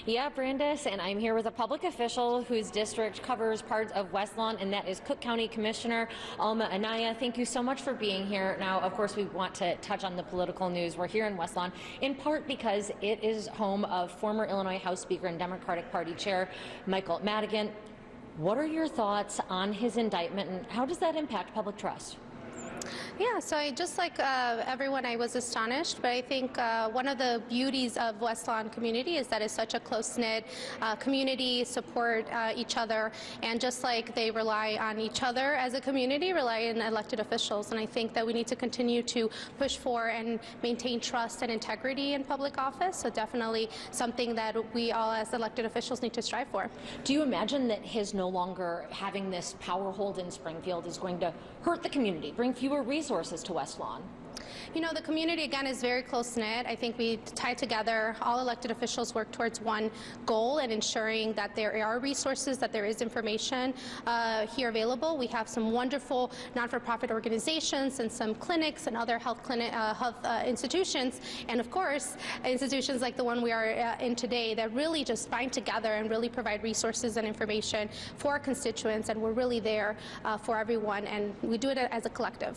Speaker 6: Yeah, Brandis, and I'm here with a public official whose district covers parts of West Lawn, and that is Cook County Commissioner Alma Anaya. Thank you so much for being here. Now, of course, we want to touch on the political news. We're here in West Lawn, in part because it is home of former Illinois House Speaker and Democratic Party Chair Michael Madigan. What are your thoughts on his indictment, and how does that impact public trust?
Speaker 11: Yeah, so just like everyone, I was astonished, but I think one of the beauties of West Lawn community is that it's such a close-knit community, support each other, and just like they rely on each other as a community, rely on elected officials. And I think that we need to continue to push for and maintain trust and integrity in public office. So definitely something that we all as elected officials need to strive for.
Speaker 6: Do you imagine that his no longer having this power hold in Springfield is going to hurt the community, bring fewer resources to West Lawn?
Speaker 11: You know, the community, again, is very close-knit. I think we tie together, all elected officials work towards one goal and ensuring that there are resources, that there is information here available. We have some wonderful not-for-profit organizations and some clinics and other health institutions, and of course, institutions like the one we are in today that really just bind together and really provide resources and information for our constituents, and we're really there for everyone, and we do it as a collective.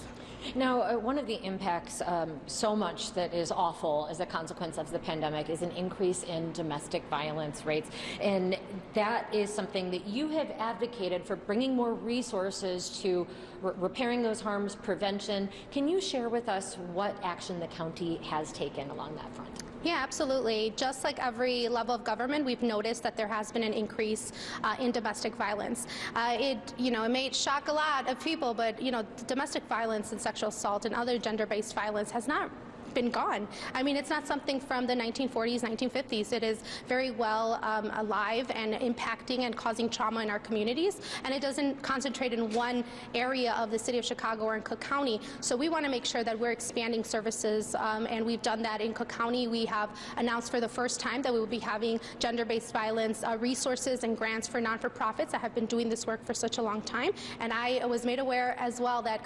Speaker 6: Now, one of the impacts so much that is awful as a consequence of the pandemic is an increase in domestic violence rates. And that is something that you have advocated for, bringing more resources to repairing those harms, prevention. Can you share with us what action the county has taken along that front?
Speaker 11: Yeah, absolutely. Just like every level of government, we've noticed that there has been an increase in domestic violence. It may shock a lot of people, but domestic violence and sexual assault and other gender-based violence has not been gone. I mean, it's not something from the 1940s, 1950s. It is very well alive and impacting and causing trauma in our communities, and it doesn't concentrate in one area of the city of Chicago or in Cook County. So we want to make sure that we're expanding services, and we've done that in Cook County. We have announced for the first time that we will be having gender-based violence resources and grants for non-for-profits that have been doing this work for such a long time, and I was made aware as well that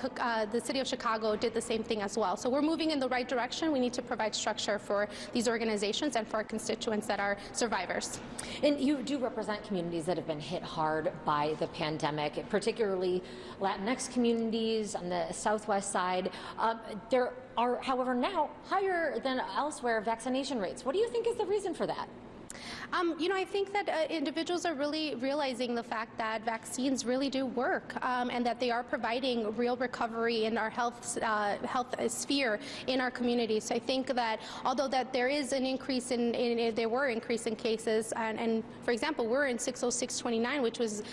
Speaker 11: the city of Chicago did the same thing as well. So we're moving in the right direction. We need to provide structure for these organizations and for our constituents that are survivors.
Speaker 6: And you do represent communities that have been hit hard by the pandemic, particularly Latinx communities on the southwest side. There are, however, now higher than elsewhere vaccination rates. What do you think is the reason for that?
Speaker 11: I think that individuals are really realizing the fact that vaccines really do work, and that they are providing real recovery in our health sphere in our community. So I think that although that there is an increase there were increase in cases, and for example, we're in 60629, which was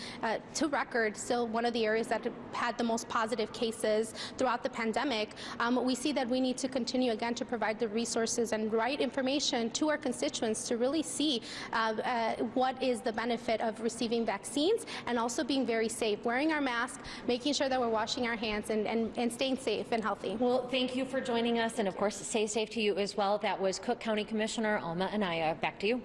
Speaker 11: to record still one of the areas that had the most positive cases throughout the pandemic. We see that we need to continue again to provide the resources and right information to our constituents to really see what is the benefit of receiving vaccines, and also being very safe, wearing our mask, making sure that we're washing our hands, and staying safe and healthy.
Speaker 6: Well, thank you for joining us, and of course, stay safe to you as well. That was Cook County Commissioner Alma Anaya. Back to you.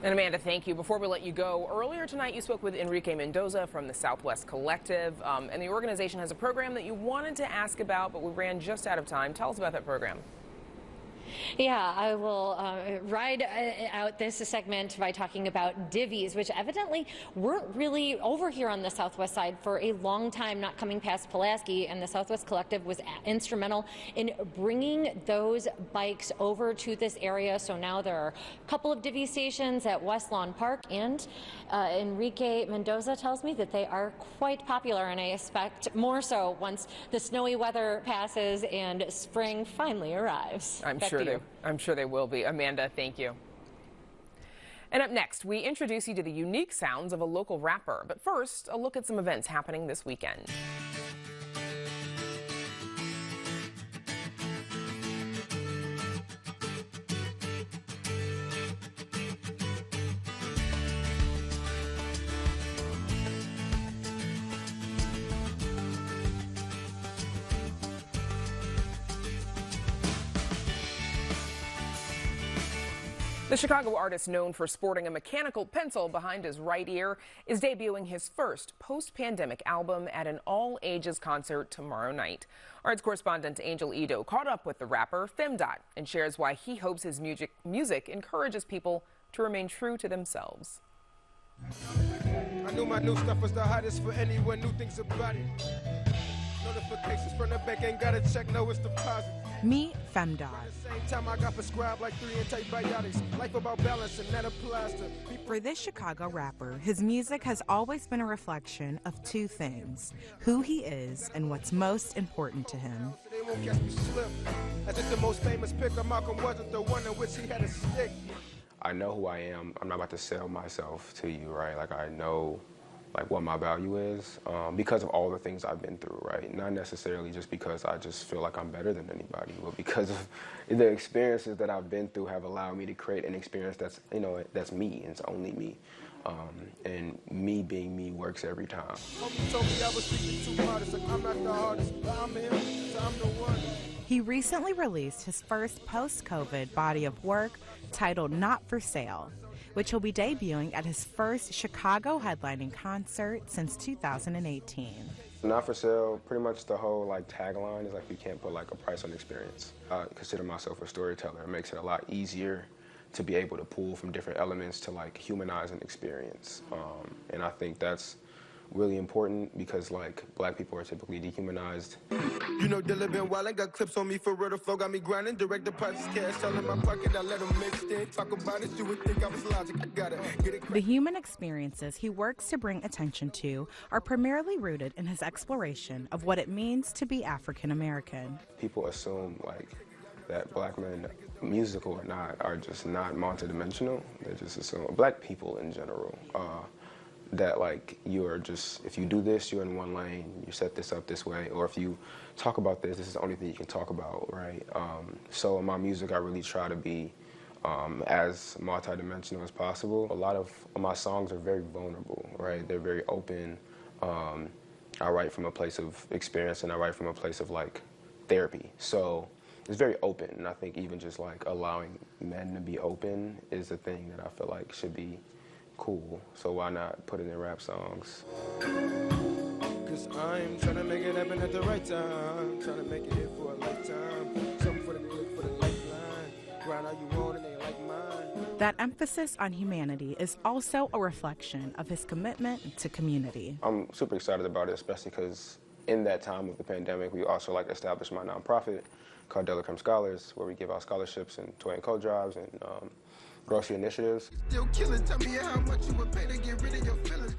Speaker 1: And Amanda, thank you. Before we let you go, earlier tonight you spoke with Enrique Mendoza from the Southwest Collective, and the organization has a program that you wanted to ask about, but we ran just out of time. Tell us about that program.
Speaker 6: Yeah, I will ride out this segment by talking about divvies, which evidently weren't really over here on the Southwest side for a long time, not coming past Pulaski, and the Southwest Collective was instrumental in bringing those bikes over to this area. So now there are a couple of divvy stations at West Lawn Park, and Enrique Mendoza tells me that they are quite popular, and I expect more so once the snowy weather passes and spring finally arrives.
Speaker 1: I'm sure they will be. Amanda, thank you. And up next, we introduce you to the unique sounds of a local rapper. But first, a look at some events happening this weekend. The Chicago artist, known for sporting a mechanical pencil behind his right ear, is debuting his first post-pandemic album at an all-ages concert tomorrow night. Arts correspondent Angel Edo caught up with the rapper Femdot and shares why he hopes his music encourages people to remain true to themselves.
Speaker 12: I knew my new stuff was the hottest for anyone who thinks about it. Notifications from the bank, ain't gotta check, no, it's deposit.
Speaker 13: Meet Femdot.
Speaker 12: Same time I got prescribed like 3 antibiotics. Life about balance, and that applies to people.
Speaker 13: For this Chicago rapper, his music has always been a reflection of two things: who he is and what's most important to him.
Speaker 12: They won't catch me slip. As if the most famous picker, Malcolm wasn't the one in which he had a stick.
Speaker 14: I know who I am. I'm not about to sell myself to you, right? Like, I know what my value is because of all the things I've been through, right? Not necessarily just because I just feel like I'm better than anybody, but because of the experiences that I've been through have allowed me to create an experience that's, that's me, and it's only me. And me being me works every time.
Speaker 12: Homie told me I was speaking too modest, like I'm not the hardest, but I'm him, so I'm the one.
Speaker 13: He recently released his first post-COVID body of work titled Not For Sale, which will be debuting at his first Chicago headlining concert since 2018.
Speaker 14: Not for sale, pretty much the whole tagline is you can't put a price on experience. I consider myself a storyteller. It makes it a lot easier to be able to pull from different elements to humanize an experience. And I think that's really important because black people are typically dehumanized.
Speaker 12: You know Dilla been wild, got clips on me for real, the flow got me grinding, direct deposits, cash all in my pocket, I let them mix it, talk about it, you would think I was logic, I gotta get it.
Speaker 13: The human experiences he works to bring attention to are primarily rooted in his exploration of what it means to be African American.
Speaker 14: People assume that black men, musical or not, are just not multidimensional. They just assume, black people in general, that you're just, if you do this, you're in one lane, you set this up this way, or if you talk about this is the only thing you can talk about, right? So in my music, I really try to be as multidimensional as possible. A lot of my songs are very vulnerable, right? They're very open. I write from a place of experience, and I write from a place of therapy. So it's very open, and I think even just allowing men to be open is a thing that I feel should be cool, so why not put it in rap songs?
Speaker 12: Cause I'm trying to make it happen at the right time, trying to make it here for a lifetime, something for the good, for the lifeline, grind how you want and they like mine.
Speaker 13: That emphasis on humanity is also a reflection of his commitment to community.
Speaker 14: I'm super excited about it, especially because in that time of the pandemic, we also established my nonprofit, called Della Creme Scholars, where we give out scholarships and toy and coat drives and grocery initiatives.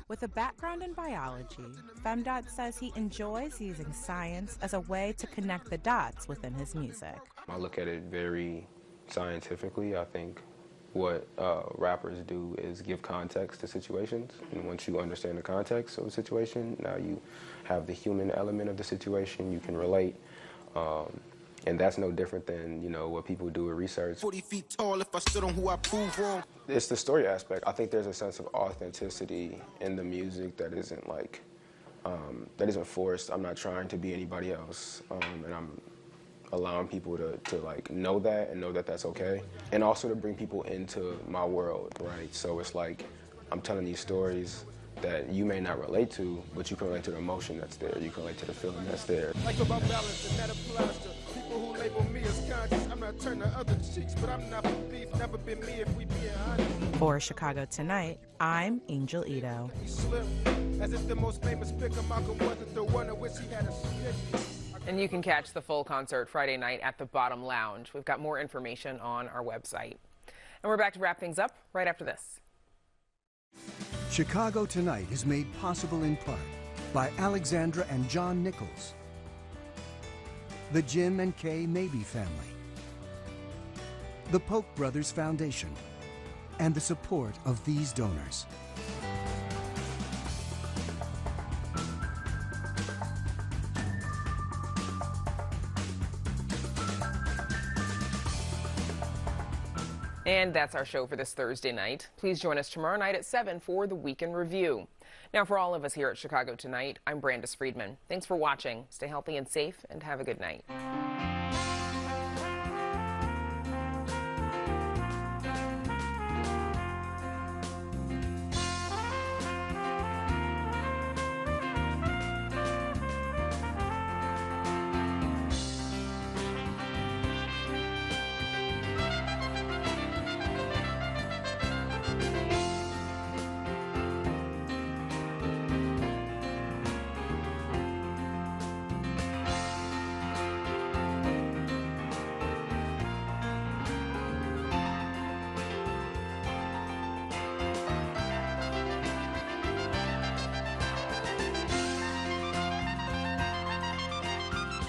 Speaker 13: With a background in biology, Femdot says he enjoys using science as a way to connect the dots within his music.
Speaker 14: I look at it very scientifically. I think what rappers do is give context to situations, and once you understand the context of a situation, now you have the human element of the situation, you can relate, and that's no different than, you know, what people do with research.
Speaker 12: 40 feet tall if I stood on who I prove wrong.
Speaker 14: It's the story aspect. I think there's a sense of authenticity in the music that isn't like, that isn't forced. I'm not trying to be anybody else, and I'm allowing people to like know that and know that that's okay, and also to bring people into my world, right? So it's like I'm telling these stories that you may not relate to, but you can relate to the emotion that's there. You can relate to the feeling that's there.
Speaker 12: Like about balance and that applies to people who label me as conscious. I'm not turning the other cheeks, but I'm not for beef. Never been me if we being honest.
Speaker 13: For Chicago Tonight, I'm Angel Ito.
Speaker 12: He slipped, as if the most famous figure Malcolm wasn't the one in which he had a stick.
Speaker 1: And you can catch the full concert Friday night at the Bottom Lounge. We've got more information on our website. And we're back to wrap things up right after this.
Speaker 15: Chicago Tonight is made possible in part by Alexandra and John Nichols, the Jim and Kay Mabey family, the Polk Brothers Foundation, and the support of these donors.
Speaker 1: And that's our show for this Thursday night. Please join us tomorrow night at 7 for the Week in Review. Now, for all of us here at Chicago Tonight, I'm Brandis Friedman. Thanks for watching. Stay healthy and safe, and have a good night.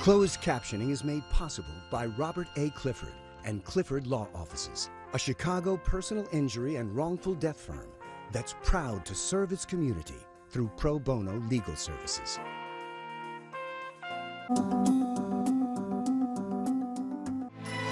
Speaker 15: Closed captioning is made possible by Robert A. Clifford and Clifford Law Offices, a Chicago personal injury and wrongful death firm that's proud to serve its community through pro bono legal services.